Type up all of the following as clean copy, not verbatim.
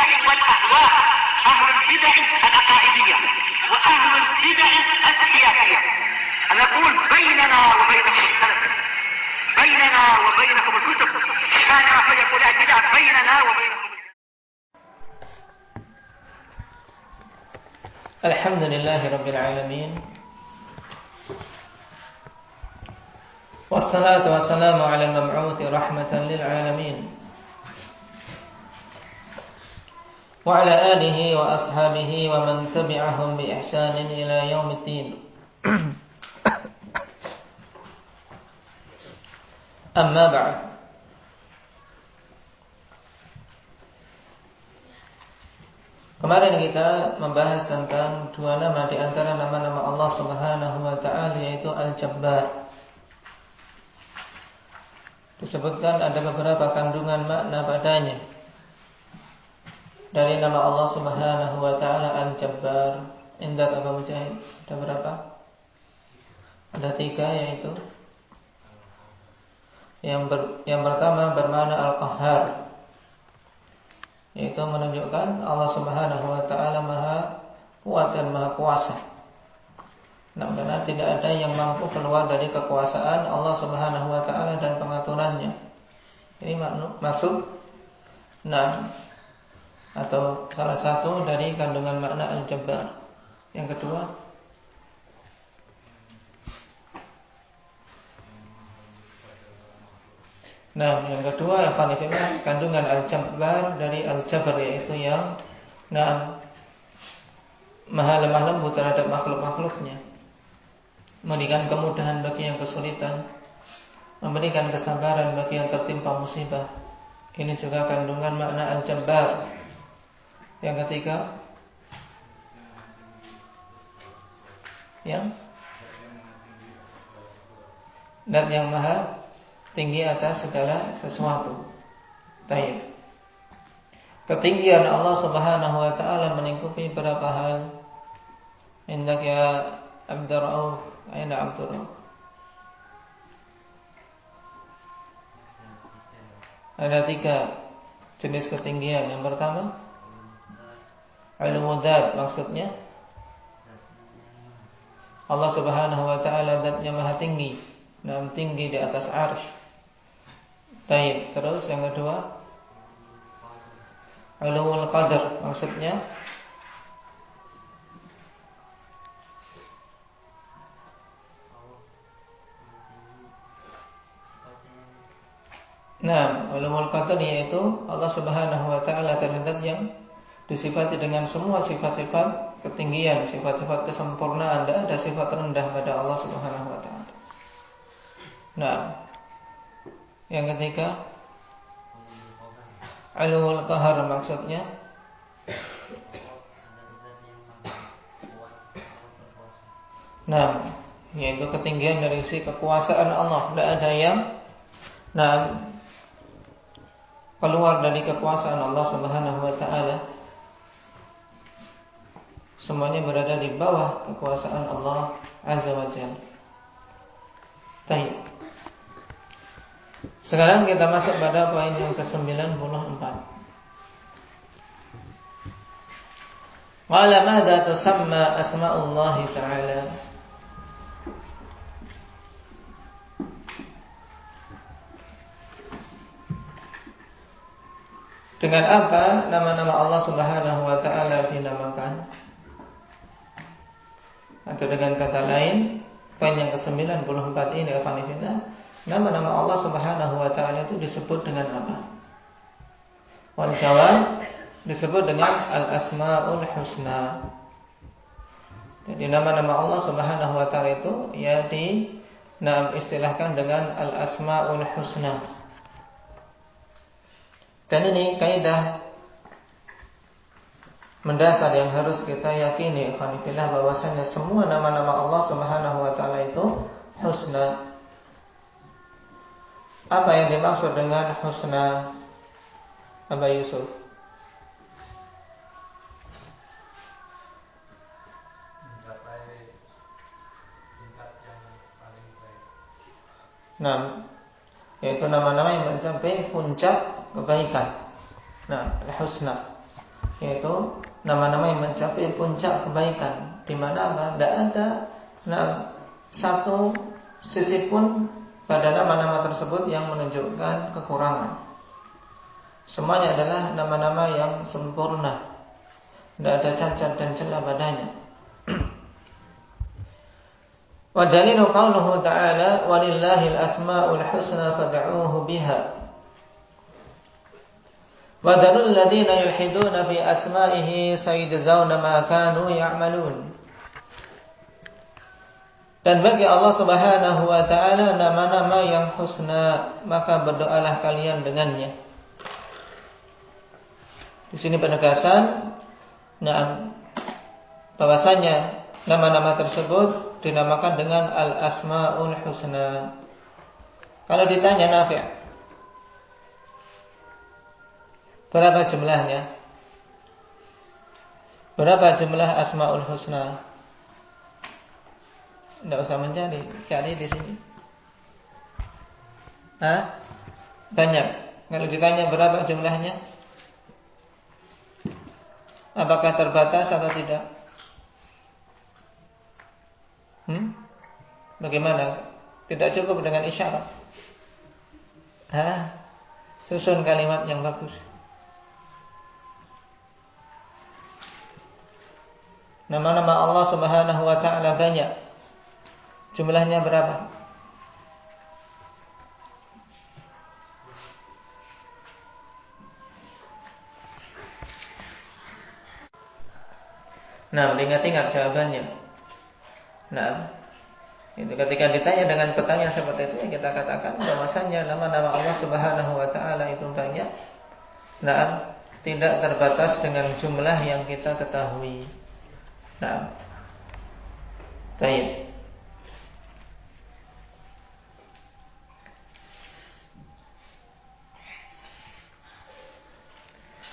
البدع والأهواء، أهل البدع العقائدية وأهل البدع السياسية. نقول بيننا وبينكم السلف، بيننا وبينكم الكتب، كان فيقول البدع بيننا وبينكم. الحمد لله رب العالمين، والصلاة والسلام على المبعوث رحمة للعالمين وعلى آله وأصحابه ومن تبعهم بإحسان إلى يوم الدين. أما بعد. Kemarin kita membahas tentang dua nama di antara nama-nama Allah Subhanahu wa taala, yaitu Al-Jabbar. Disebutkan ada beberapa kandungan makna padanya. Dari nama Allah Subhanahu wa taala Al-Jabbar, indah Abu Mujahid, ada berapa? Ada 3, yaitu yang pertama bermakna Al-Qahhar, yaitu menunjukkan Allah Subhanahu wa taala Maha Kuat dan Maha Kuasa. Karena tidak ada yang mampu keluar dari kekuasaan Allah Subhanahu wa taala dan pengaturannya. Ini maksud atau salah satu dari kandungan makna Al-Jabbar. Yang kedua, yang kedua kandungan Al-Jabbar dari Al-Jabr, yaitu yang maha lemah lembut terhadap makhluk-makhluknya, memberikan kemudahan bagi yang kesulitan, memberikan kesabaran bagi yang tertimpa musibah. Ini juga kandungan makna Al-Jabbar. Yang ketiga, dan yang maha tinggi atas segala sesuatu. Baik. Ketinggian Allah Subhanahu wa taala melingkupi berapa hal. Indak ya Abdur Rauf, aina Abdur Rauf? Ada 3 jenis ketinggian. Yang pertama, Al-Mudad, maksudnya Allah Subhanahu wa taala zatnya maha tinggi, tinggi di atas arsy. Baik, terus yang kedua, Ulul Qadar, maksudnya Ulul Qadar yaitu Allah Subhanahu wa taala terhadap yang disifati dengan semua sifat-sifat ketinggian, sifat-sifat kesempurnaan, tidak ada sifat rendah pada Allah Subhanahu wa taala. Yang ketiga, Ulul Qahar, maksudnya yaitu ketinggian dari sisi kekuasaan Allah. Tidak ada yang keluar dari kekuasaan Allah Subhanahu wa taala. Semuanya berada di bawah kekuasaan Allah Azza wa Jalla. Baik. Sekarang kita masuk pada poin yang ke-94. Qala madza tusamma asma'ullah ta'ala? Dengan apa nama-nama Allah Subhanahu wa taala dinamakan? Atau dengan kata lain, poin yang ke-94 ini nama-nama Allah Subhanahu wa taala itu disebut dengan apa? Wal jawab, disebut dengan Al-Asmaul Husna. Jadi nama-nama Allah Subhanahu wa taala itu istilahkan dengan Al-Asmaul Husna. Dan ini kaidah mendasar yang harus kita yakini, ikhwanillah, bahwasanya semua nama-nama Allah Subhanahu wa taala itu husna. Apa yang dimaksud dengan husna, Aba Yusuf? Mencapai tingkat yang paling baik. Yaitu nama-nama yang mencapai puncak kebaikan. Al-husna. yaitu nama-nama yang mencapai puncak kebaikan, di mana tidak ada satu sisi pun pada nama-nama tersebut yang menunjukkan kekurangan. Semuanya adalah nama-nama yang sempurna, tidak ada cacat dan celah padanya. Wa dalilu qauluhu ta'ala walillahil asmaul husna fad'uuhu biha. Wa darul ladzina yulhiduna fi asma'ihi sayajzauna ma kanu ya'malun. Dan bagi Allah Subhanahu wa taala nama-nama yang husna, maka berdoalah kalian dengannya. Di sini penegasan bahwasanya nama-nama tersebut dinamakan dengan Al-Asmaul Husna. Kalau ditanya Nafi', berapa jumlahnya? Berapa jumlah Asmaul Husna? Tidak usah mencari, cari di sini. Banyak. Kalau ditanya berapa jumlahnya, apakah terbatas atau tidak? Bagaimana? Tidak cukup dengan isyarat. Susun kalimat yang bagus. Nama-nama Allah Subhanahu wa ta'ala banyak. Jumlahnya berapa? Ingat-ingat jawabannya. Itu ketika ditanya dengan pertanyaan seperti itu, kita katakan bahwasanya nama-nama Allah Subhanahu wa taala itu banyak. Tidak terbatas dengan jumlah yang kita ketahui. Baik.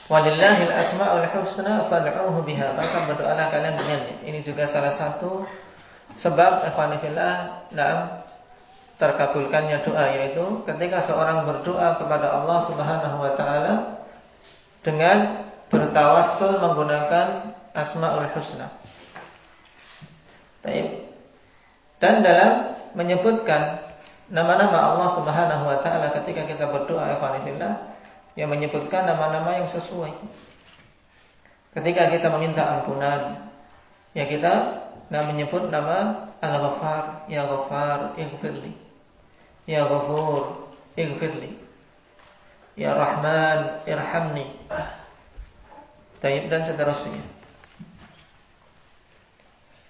Walillahil asmaul husna fad'uuhu biha, maka berdoalah kalian dengannya. Ini juga salah satu sebab ikhwanifillah terkabulkannya doa, yaitu ketika seorang berdoa kepada Allah Subhanahu wa taala dengan bertawassul menggunakan asmaul husna. Dan dalam menyebutkan nama-nama Allah Subhanahu wa taala ketika kita berdoa ikhwanifillah, yang menyebutkan nama-nama yang sesuai. Ketika kita meminta ampunan, ya kita menyebut nama Al-Ghaffar, ya Ghaffar ighfirli, ya Ghafur ighfirli, ya Rahman irhamni, dan seterusnya.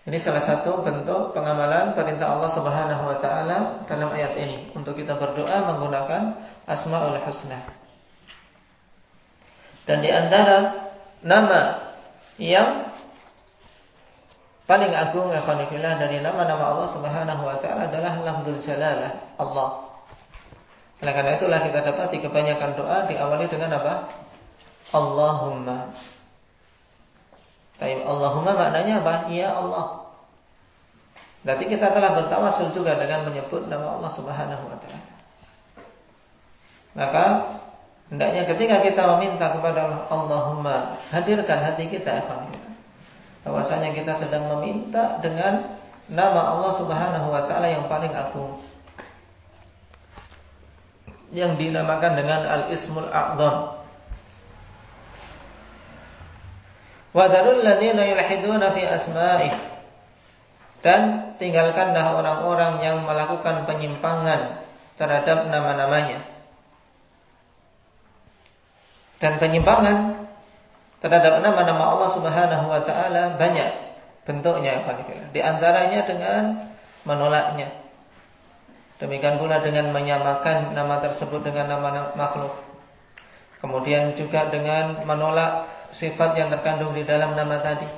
Ini salah satu bentuk pengamalan perintah Allah Subhanahu wa taala dalam ayat ini, untuk kita berdoa menggunakan Asmaul Husna. Dan di antara nama yang paling agung ikhwanillah dari nama-nama Allah Subhanahu wa taala adalah lafzul jalalah, Allah. Oleh karena itulah kita dapati kebanyakan doa diawali dengan apa? Allahumma. Allahumma maknanya apa? Ya Allah. Berarti kita telah bertawassul juga dengan menyebut nama Allah Subhanahu wa taala. Maka hendaknya ketika kita meminta kepada Allah, Allahumma, hadirkan hati kita bahwasanya kita sedang meminta dengan nama Allah Subhanahu wa taala yang paling agung, yang dinamakan dengan Al-Ismul A'dzam. Wa darul ladzina yulhiduna fi asma'i, dan tinggalkanlah orang-orang yang melakukan penyimpangan terhadap nama-namanya. Dan penyimpangan terhadap nama-nama Allah Subhanahu wa taala banyak bentuknya, di antaranya dengan menolaknya. Demikian pula dengan menyamakan nama tersebut dengan nama makhluk. Kemudian juga dengan menolak sifat yang terkandung di dalam nama tadi.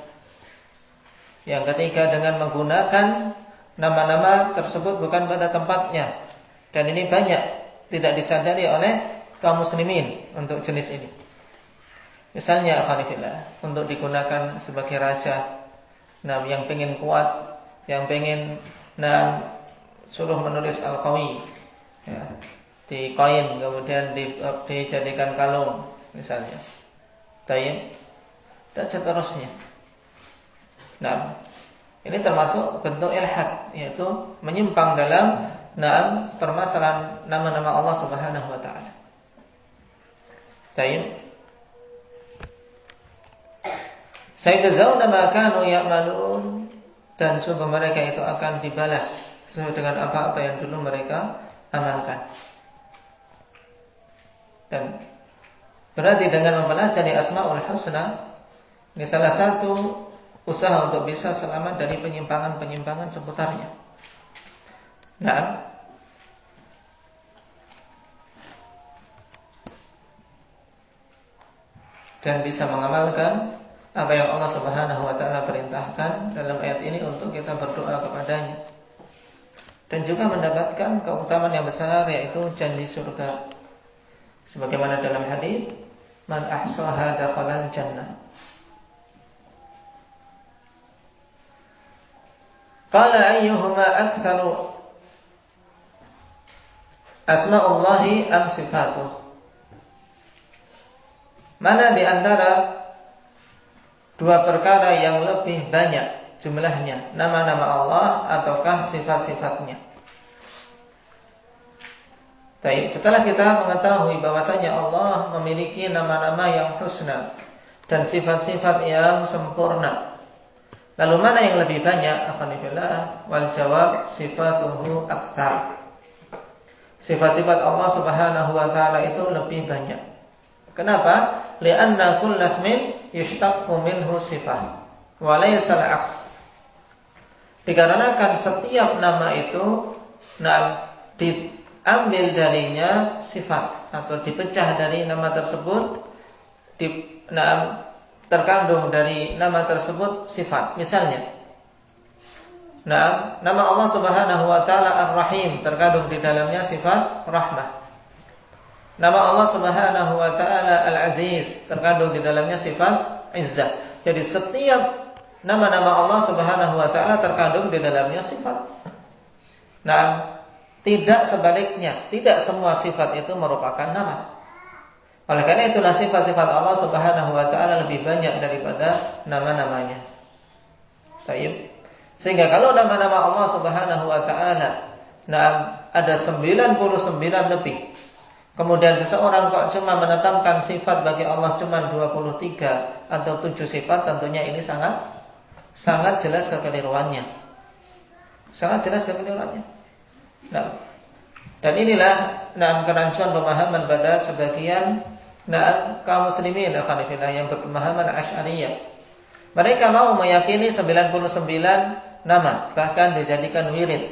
Yang ketiga dengan menggunakan nama-nama tersebut bukan pada tempatnya. Dan ini banyak tidak disadari oleh kaum muslimin untuk jenis ini. Misalnya akhanifillah, untuk digunakan sebagai raja, yang pengen kuat, yang pengen suruh menulis al-qawi, ya, di koin kemudian dijadikan kalung misalnya. Tayyib. dan seterusnya. Nah, ini termasuk bentuk ilhad, yaitu menyimpang dalam permasalahan nama-nama Allah Subhanahu wa taala. Baik. Sayajzauna ma kanu ya'malun, dan sungguh mereka itu akan dibalas sesuai dengan apa yang dulu mereka amalkan. Dan berarti dengan mempelajari Asmaul Husna, ini salah satu usaha untuk bisa selamat dari penyimpangan-penyimpangan seputarnya. Nah, dan bisa mengamalkan apa yang Allah Subhanahu wa taala perintahkan dalam ayat ini untuk kita berdoa kepadanya. Dan juga mendapatkan keutamaan yang besar, yaitu janji surga. Sebagaimana dalam hadis, man ahsaha dakhalal jannah. Qala ayyuhuma aktsaru asma'ullahi am sifatuh. Mana di antara dua perkara yang lebih banyak jumlahnya, nama-nama Allah ataukah sifat-sifatnya? Baik, setelah kita mengetahui bahwasanya Allah memiliki nama-nama yang husna dan sifat-sifat yang sempurna, lalu mana yang lebih banyak? Alhamdulillah, wal jawab sifatuhu aktsar. Sifat-sifat Allah Subhanahu wa taala itu lebih banyak. Kenapa? Li'anna kullu ismin yushtaqu minhu sifah wa laysa al-'aks. Dikarenakan setiap nama itu diambil darinya sifat atau dipecah dari nama tersebut, terkandung dari nama tersebut sifat. Misalnya, nama Allah Subhanahu wa taala Ar-Rahim, terkandung di dalamnya sifat rahmah. Nama Allah Subhanahu wa taala Al-Aziz, terkandung di dalamnya sifat izzah. Jadi setiap nama-nama Allah Subhanahu wa taala terkandung di dalamnya sifat. Nah, tidak sebaliknya, tidak semua sifat itu merupakan nama. Oleh karena itulah sifat-sifat Allah Subhanahu wa taala lebih banyak daripada nama-namanya. Baik. Sehingga kalau nama-nama Allah Subhanahu wa taala ada 99 lebih, kemudian seseorang kok cuma menetapkan sifat bagi Allah cuma 23 atau 7 sifat, tentunya ini sangat jelas kekeliruannya. Sangat jelas kekeliruannya. Dan inilah kerancuan pemahaman pada sebagian kaum muslimin yang berpemahaman Asy'ariyah. Mereka mau meyakini 99 nama, bahkan dijadikan wirid,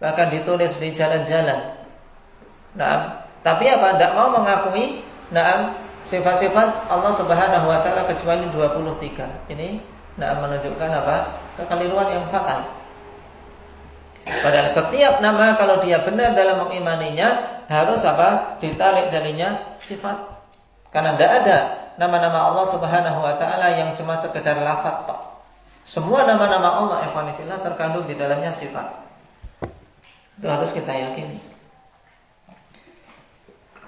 bahkan ditulis di jalan-jalan. Tapi apa? Tidak mau mengakui sifat-sifat Allah Subhanahu wa taala kecuali 23. Ini menunjukkan apa? Kekeliruan yang fatal. Padahal setiap nama kalau dia benar dalam mengimaninya harus apa? Ditarik darinya sifat. Karena tidak ada nama-nama Allah Subhanahu wa taala yang cuma sekedar lafaz tok. Semua nama-nama Allah ikhwanillah terkandung di dalamnya sifat. Itu harus kita yakini.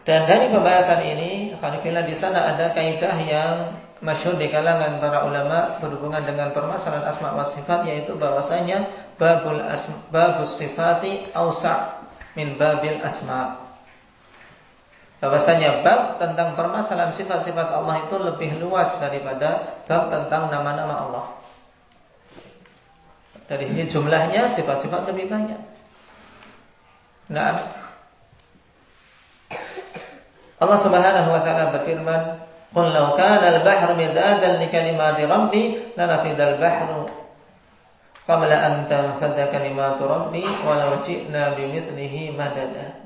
Dan dari pembahasan ini, ikhwanillah, di sana ada kaidah yang masyhur di kalangan para ulama berhubungan dengan permasalahan asma wa sifat, yaitu bahwasanya babus sifati ausa' min babil asma. Bahwasanya bab tentang permasalahan sifat-sifat Allah itu lebih luas daripada bab tentang nama-nama Allah. Dari jumlahnya sifat-sifat lebih banyak. Allah Subhanahu wa taala berfirman, "Qul law kana al-bahru midadan li kalimati rabbi lanafidal bahru qabla an tanfadda kalimatu rabbi wa law ji'na bimithlihi madada."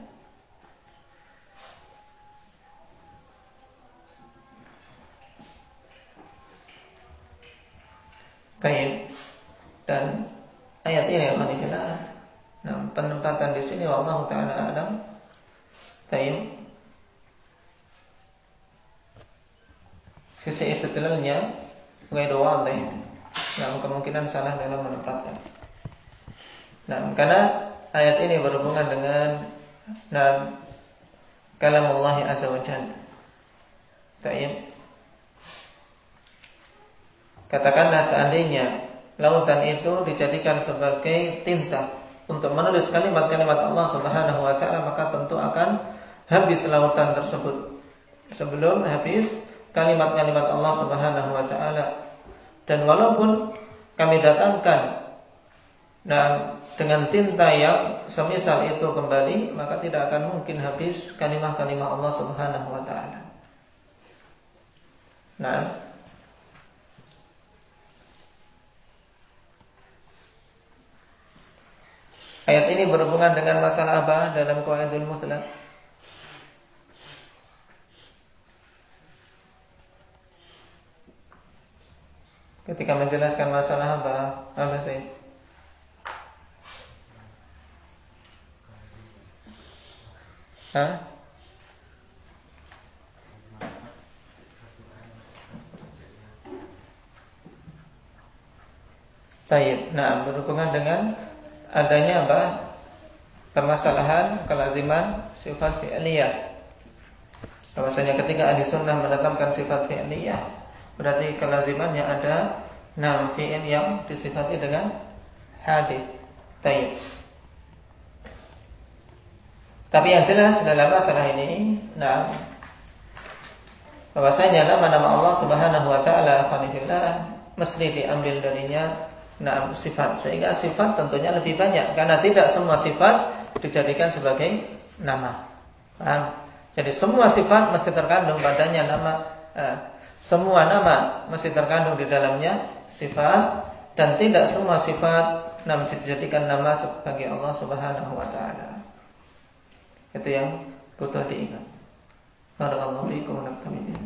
Baik. Dan ayat ini alhamdulillah, penempatan di sini wallahu taala alam. Baik. Sisi istidlalnya ghairu wadih. Kemungkinan salah dalam menempatkan. Karena ayat ini berhubungan dengan kalam Allah azza wa jalla. Baik. Katakanlah seandainya lautan itu dijadikan sebagai tinta untuk menulis kalimat-kalimat Allah Subhanahu wa taala, maka tentu akan habis lautan tersebut sebelum habis kalimat-kalimat Allah Subhanahu wa taala. Dan walaupun kami datangkan dengan tinta yang semisal itu kembali, maka tidak akan mungkin habis kalimah-kalimah Allah Subhanahu wa taala. Nah, ayat ini berhubungan dengan masalah apa dalam Qawaidul Muthla? Ketika menjelaskan masalah apa sih? Taib. Nah, berhubungan dengan adanya permasalahan kelaziman sifat fi'liyah. Bahwasanya ketika ahli sunnah menetapkan sifat fi'liyah, berarti kelazimannya ada fi'il yang disifati dengan hadith. Taib. Tapi yang jelas dalam masalah ini, bahwasanya nama-nama Allah Subhanahu wa taala khalifillah mesti diambil darinya sifat, sehingga sifat tentunya lebih banyak karena tidak semua sifat dijadikan sebagai nama. Paham? Jadi semua sifat mesti terkandung padanya nama, semua nama mesti terkandung di dalamnya sifat, dan tidak semua sifat dijadikan nama sebagai Allah Subhanahu wa taala. Itu yang butuh diingat. Barakallahu fiikum wa nafa'ani.